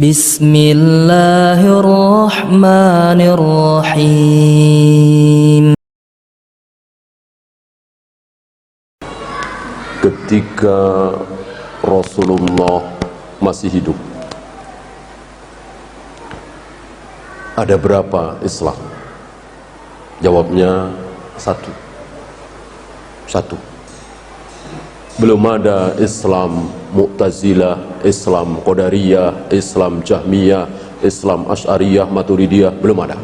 Bismillahirrahmanirrahim. Ketika Rasulullah masih hidup, ada berapa Islam? Jawabnya satu. Belum ada Islam Mu'tazilah, Islam Qadariyah, Islam Jahmiyah, Islam Asy'ariyah, Maturidiyah, belum ada.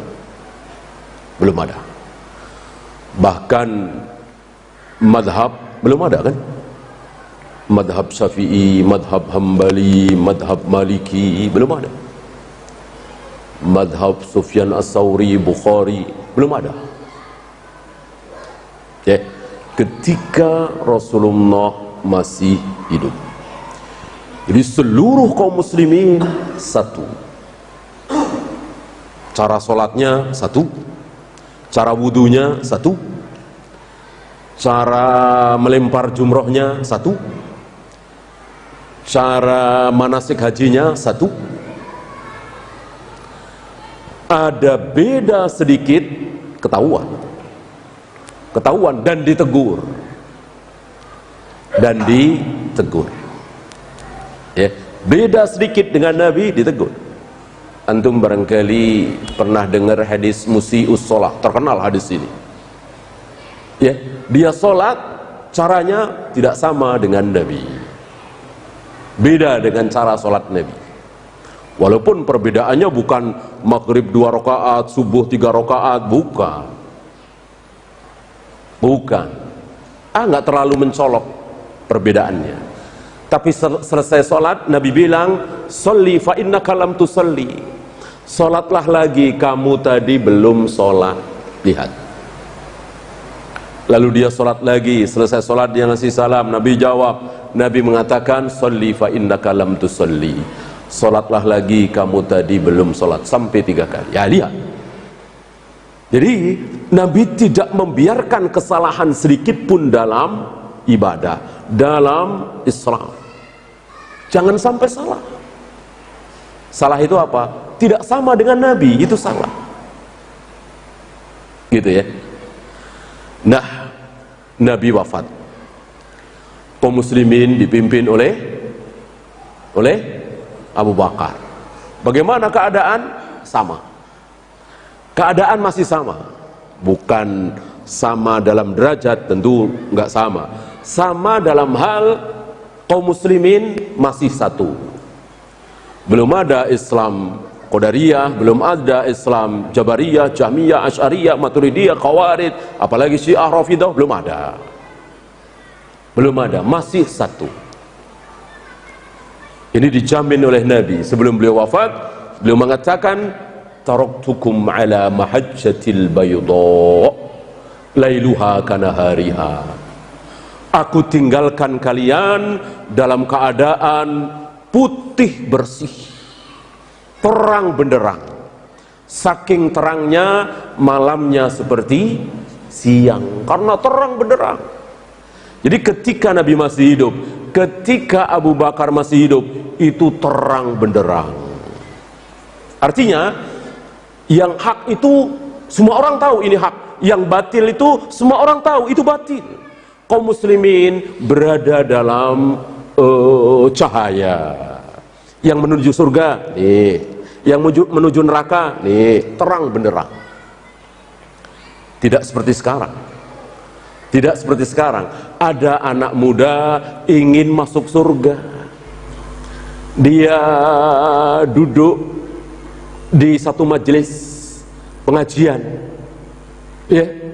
Bahkan madhab belum ada kan? Madhab Syafi'i, madhab Hambali, madhab Maliki, belum ada. Madhab Sufyan As-Sawri, Bukhari, belum ada. Okay. Ketika Rasulullah masih hidup, jadi seluruh kaum muslimin satu. Cara sholatnya satu, cara wudunya satu, cara melempar jumrohnya satu, cara manasik hajinya satu. Ada beda sedikit, ketahuan dan ditegur ya, beda sedikit dengan Nabi, ditegur. Antum barangkali pernah dengar hadis musii'us sholat, terkenal hadis ini ya. Dia sholat caranya tidak sama dengan Nabi, beda dengan cara sholat Nabi. Walaupun perbedaannya bukan maghrib 2 rakaat, subuh 3 rakaat, bukan. Nggak terlalu mencolok perbedaannya. Tapi selesai sholat, Nabi bilang, "Sholli fa innaka lam tusalli." Sholatlah lagi, kamu tadi belum sholat. Lihat. Lalu dia sholat lagi, selesai sholat dia ngasih salam. Nabi jawab, Nabi mengatakan, "Sholli fa innaka lam tusalli." Sholatlah lagi, kamu tadi belum sholat, sampai 3 kali. Ya, lihat. Jadi Nabi tidak membiarkan kesalahan sedikit pun dalam ibadah, dalam Islam. Jangan sampai salah. Salah itu apa? Tidak sama dengan Nabi, itu salah. Gitu ya. Nah, Nabi wafat. Kaum muslimin dipimpin oleh Abu Bakar. Bagaimana keadaan? Sama. Keadaan masih sama. Bukan sama dalam derajat, tentu nggak sama. Sama dalam hal kaum muslimin masih satu. Belum ada Islam Qadariyah, belum ada Islam Jabariyah, Jahmiyah, Asy'ariyah, Maturidiyah, Khawarij, apalagi Syiah, Rafidah, belum ada. Masih satu. Ini dijamin oleh Nabi. Sebelum beliau wafat, beliau mengatakan, "Taraktukum ala mahajjatil bayda, lailuha kanahariha." Aku tinggalkan kalian dalam keadaan putih bersih, terang benderang. Saking terangnya, malamnya seperti siang, karena terang benderang. Jadi ketika Nabi masih hidup, ketika Abu Bakar masih hidup, itu terang benderang. Artinya, yang hak itu semua orang tahu ini hak, yang batil itu semua orang tahu itu batil. Kaum muslimin berada dalam cahaya. Yang menuju surga, nih. Yang menuju neraka, nih, terang benderang. Tidak seperti sekarang. Ada anak muda ingin masuk surga. Dia duduk di satu majelis pengajian. Ya.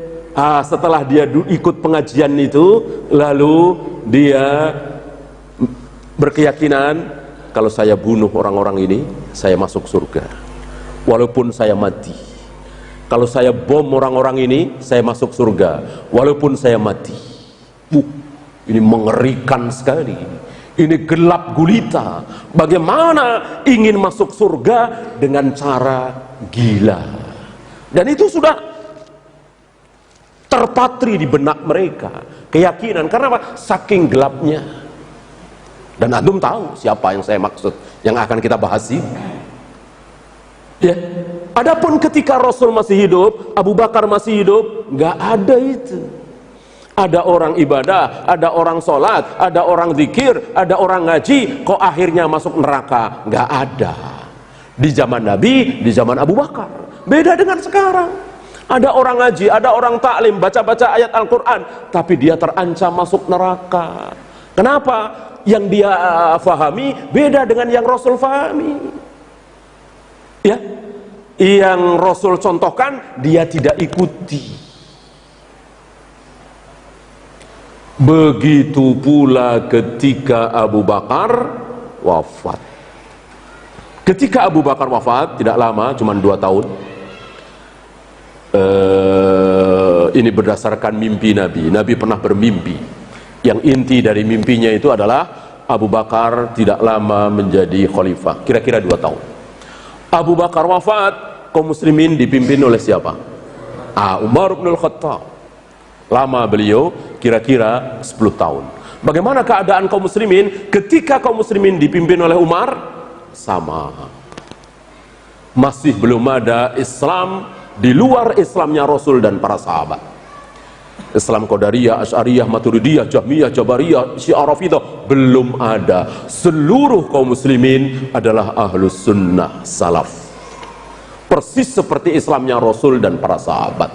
Setelah dia ikut pengajian itu, lalu dia berkeyakinan, kalau saya bunuh orang-orang ini, saya masuk surga. Walaupun saya mati. Kalau saya bom orang-orang ini, saya masuk surga. Walaupun saya mati. Ini mengerikan sekali. Ini gelap gulita. Bagaimana ingin masuk surga dengan cara gila. Dan itu sudah terpatri di benak mereka. Keyakinan. Karena apa? Saking gelapnya. Dan antum tahu siapa yang saya maksud, yang akan kita bahas ini. Ya, adapun ketika Rasul masih hidup, Abu Bakar masih hidup, nggak ada itu. Ada orang ibadah, ada orang sholat, ada orang zikir, ada orang ngaji, kok akhirnya masuk neraka? Nggak ada. Di zaman Nabi, di zaman Abu Bakar. Beda dengan sekarang. Ada orang ngaji, ada orang taklim, baca-baca ayat Al-Quran, tapi dia terancam masuk neraka. Kenapa? Yang dia fahami beda dengan yang Rasul fahami. Ya, yang Rasul contohkan, dia tidak ikuti. Begitu pula ketika Abu Bakar wafat. Ketika Abu Bakar wafat, tidak lama, cuma 2 tahun. Ini berdasarkan mimpi Nabi. Nabi pernah bermimpi. Yang inti dari mimpinya itu adalah Abu Bakar tidak lama menjadi khalifah. Kira-kira 2 tahun. Abu Bakar wafat, kaum muslimin dipimpin oleh siapa? Umar bin Al-Khattab. Lama beliau, kira-kira 10 tahun. Bagaimana keadaan kaum muslimin ketika kaum muslimin dipimpin oleh Umar? Sama. Masih belum ada Islam di luar Islamnya Rasul dan para sahabat. Islam Qadariyah, Asy'ariyah, Maturidiyah, Jahmiyah, Jabariyah, Syiah, Rafidah belum ada. Seluruh kaum muslimin adalah ahlus sunnah salaf. Persis seperti Islamnya Rasul dan para sahabat.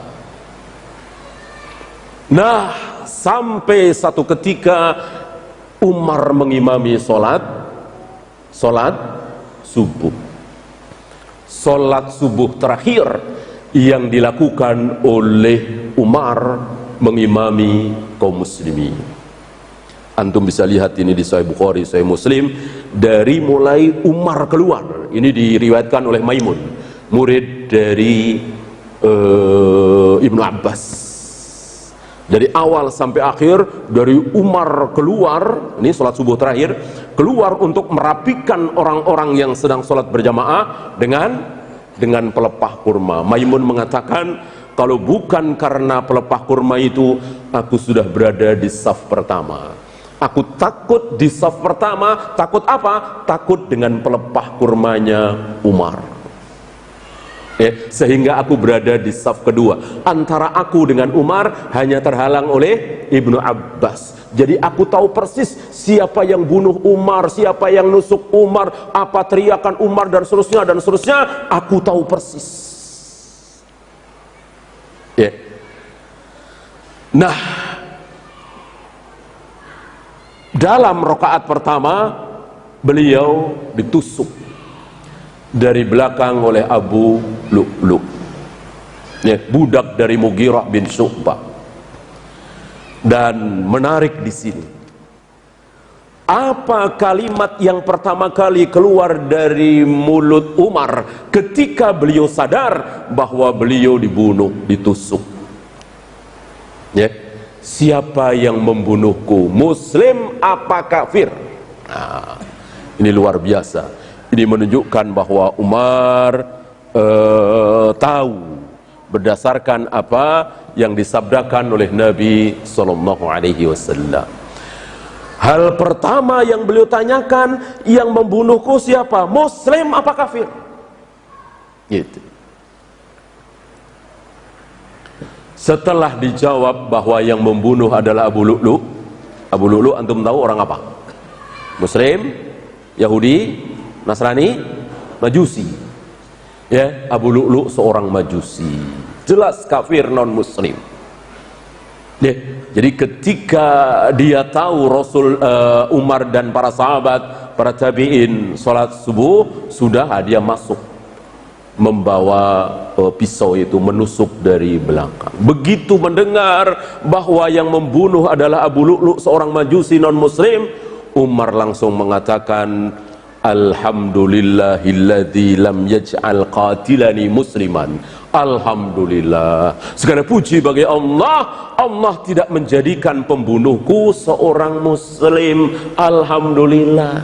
Nah, sampai satu ketika Umar mengimami sholat subuh. Sholat subuh terakhir yang dilakukan oleh Umar mengimami kaum muslimin. Antum bisa lihat ini di Sahih Bukhari, Sahih Muslim, dari mulai Umar keluar. Ini diriwayatkan oleh Maimun, murid dari Ibnu Abbas. Dari awal sampai akhir, dari Umar keluar, ini sholat subuh terakhir, keluar untuk merapikan orang-orang yang sedang sholat berjamaah dengan pelepah kurma. Maimun mengatakan, kalau bukan karena pelepah kurma itu, aku sudah berada di saf pertama. Aku takut di saf pertama. Takut apa? Takut dengan pelepah kurmanya Umar. Sehingga aku berada di saf kedua. Antara aku dengan Umar hanya terhalang oleh Ibnu Abbas. Jadi aku tahu persis siapa yang bunuh Umar, siapa yang nusuk Umar, apa teriakan Umar dan seterusnya, aku tahu persis. Nah, dalam rakaat pertama beliau ditusuk dari belakang oleh Abu Lu'lu', budak dari Mughirah bin Syu'bah. Dan menarik di sini, apa kalimat yang pertama kali keluar dari mulut Umar ketika beliau sadar bahwa beliau dibunuh, ditusuk? Siapa yang membunuhku, muslim apa kafir? Nah, ini luar biasa. Ini menunjukkan bahwa Umar tahu berdasarkan apa yang disabdakan oleh Nabi Sallallahu Alaihi Wasallam. Hal pertama yang beliau tanyakan, yang membunuhku siapa? Muslim apa kafir? Gitu. Setelah dijawab bahwa yang membunuh adalah Abu Lu'lu'. Abu Lu'lu' antum tahu orang apa? Muslim, Yahudi, Nasrani, Majusi. Abu Lu'lu' seorang Majusi, jelas kafir, non muslim. Jadi ketika dia tahu Rasul, Umar dan para sahabat, para tabi'in sholat subuh, sudah dia masuk membawa pisau itu, menusuk dari belakang. Begitu mendengar bahwa yang membunuh adalah Abu Lu'lu', seorang Majusi non muslim, Umar langsung mengatakan, Alhamdulillahilladzi lam yaj'al qatilani musliman. Alhamdulillah, segala puji bagi Allah, Allah tidak menjadikan pembunuhku seorang muslim. Alhamdulillah.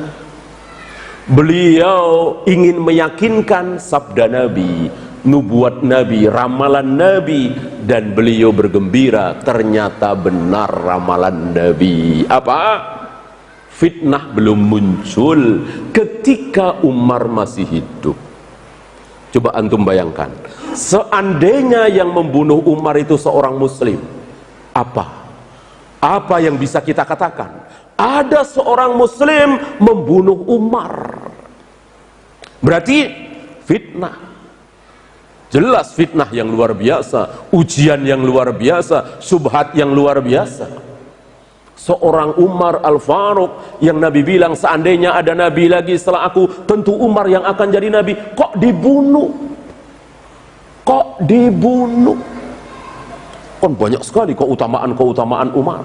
Beliau ingin meyakinkan sabda Nabi, nubuat Nabi, ramalan Nabi, dan beliau bergembira ternyata benar ramalan Nabi. Apa? Fitnah belum muncul ketika Umar masih hidup. Coba antum bayangkan, seandainya yang membunuh Umar itu seorang muslim, apa yang bisa kita katakan? Ada seorang muslim membunuh Umar, berarti fitnah. Jelas fitnah yang luar biasa, ujian yang luar biasa, subhat yang luar biasa. Seorang Umar Al-Faruq yang Nabi bilang seandainya ada Nabi lagi setelah aku, tentu Umar yang akan jadi Nabi. Kok dibunuh? Kan banyak sekali keutamaan Umar.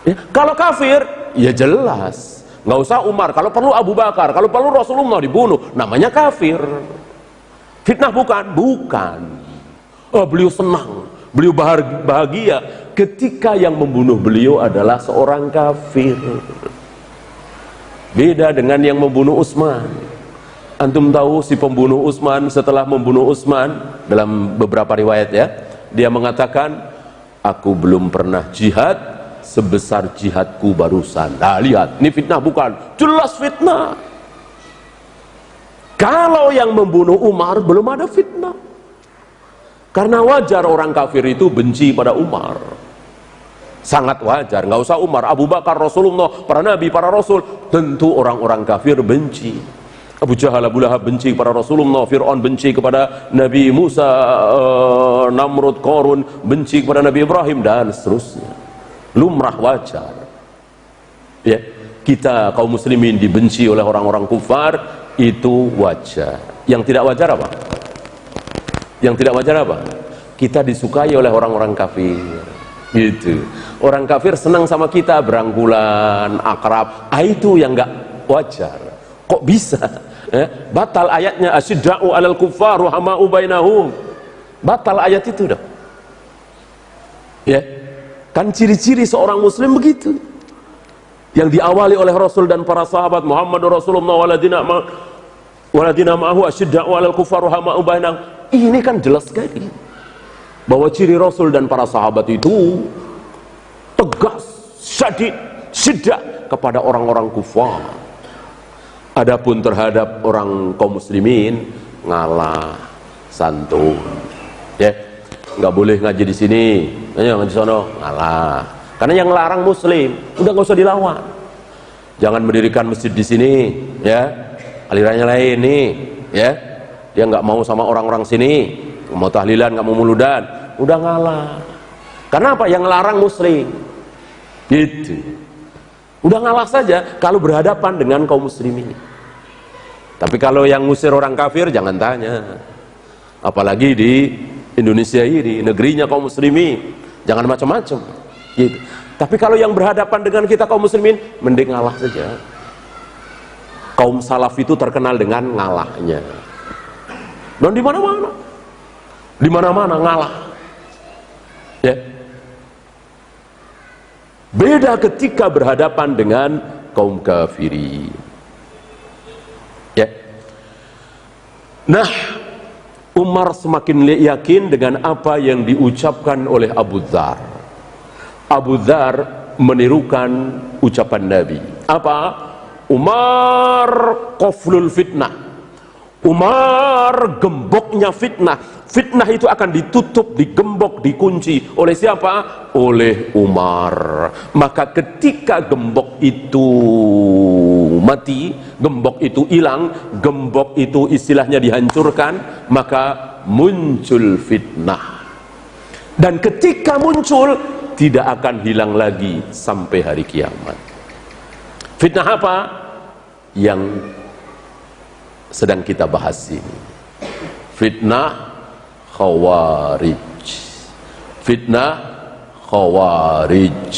Ya, kalau kafir, ya jelas nggak usah Umar, kalau perlu Abu Bakar, kalau perlu Rasulullah dibunuh, namanya kafir. Fitnah bukan. Beliau senang, beliau bahagia ketika yang membunuh beliau adalah seorang kafir. Beda dengan yang membunuh Utsman. Antum tahu si pembunuh Utsman setelah membunuh Utsman, dalam beberapa riwayat ya, dia mengatakan, aku belum pernah jihad sebesar jihadku barusan. Nah lihat, ini fitnah bukan? Jelas fitnah. Kalau yang membunuh Umar belum ada fitnah, karena wajar orang kafir itu benci pada Umar, sangat wajar. Nggak usah Umar, Abu Bakar, Rasulullah, para nabi, para rasul, tentu orang-orang kafir benci. Abu Jahal, Abu Lahab benci kepada Rasulullah, Fir'aun benci kepada Nabi Musa, Namrud, Qarun benci kepada Nabi Ibrahim, dan seterusnya. Lumrah, wajar ya, kita kaum muslimin dibenci oleh orang-orang kufar, itu wajar. Yang tidak wajar apa? Yang tidak wajar apa? Kita disukai oleh orang-orang kafir gitu. Orang kafir senang sama kita, berangkulan, akrab, itu yang nggak wajar. Kok bisa? Batal ayatnya, asyidda'u 'alal kuffar ruhama'u bainahum. Batal ayat itu dah. Ya. Kan ciri-ciri seorang muslim begitu. Yang diawali oleh Rasul dan para sahabat, Muhammadur Rasulullah waladina ma'ahu asyidda'u 'alal kuffar ruhama'u bainahum. Ini kan jelas sekali bahwa ciri Rasul dan para sahabat itu tegas, syadid, syiddah kepada orang-orang kufar. Adapun terhadap orang kaum muslimin, ngalah, santun. Ya, nggak boleh ngaji di sini, ngaji di sana, ngalah. Karena yang larang muslim, udah nggak usah dilawan. Jangan mendirikan masjid di sini, ya. Alirannya lain nih, ya. Dia nggak mau sama orang-orang sini, nggak mau tahlilan, nggak mau muludan, udah ngalah. Karena apa? Yang larang muslim, gitu. Udah ngalah saja kalau berhadapan dengan kaum muslimin. Tapi kalau yang ngusir orang kafir, jangan tanya. Apalagi di Indonesia ini, negerinya kaum muslimin, jangan macam-macam. Gitu. Tapi kalau yang berhadapan dengan kita kaum muslimin, mending ngalah saja. Kaum salaf itu terkenal dengan ngalahnya. Dan di mana-mana ngalah. Ya. Beda ketika berhadapan dengan kaum kafirin. Ya. Nah, Umar semakin yakin dengan apa yang diucapkan oleh Abu Dzar. Abu Dzar menirukan ucapan Nabi. Apa? Umar qaflul fitnah. Umar gemboknya fitnah. Fitnah itu akan ditutup, digembok, dikunci oleh siapa? Oleh Umar. Maka ketika gembok itu mati, gembok itu hilang, gembok itu istilahnya dihancurkan, maka muncul fitnah. Dan ketika muncul, tidak akan hilang lagi sampai hari kiamat. Fitnah apa? Yang sedang kita bahas ini. Fitnah Khawarij. Fitnah Khawarij.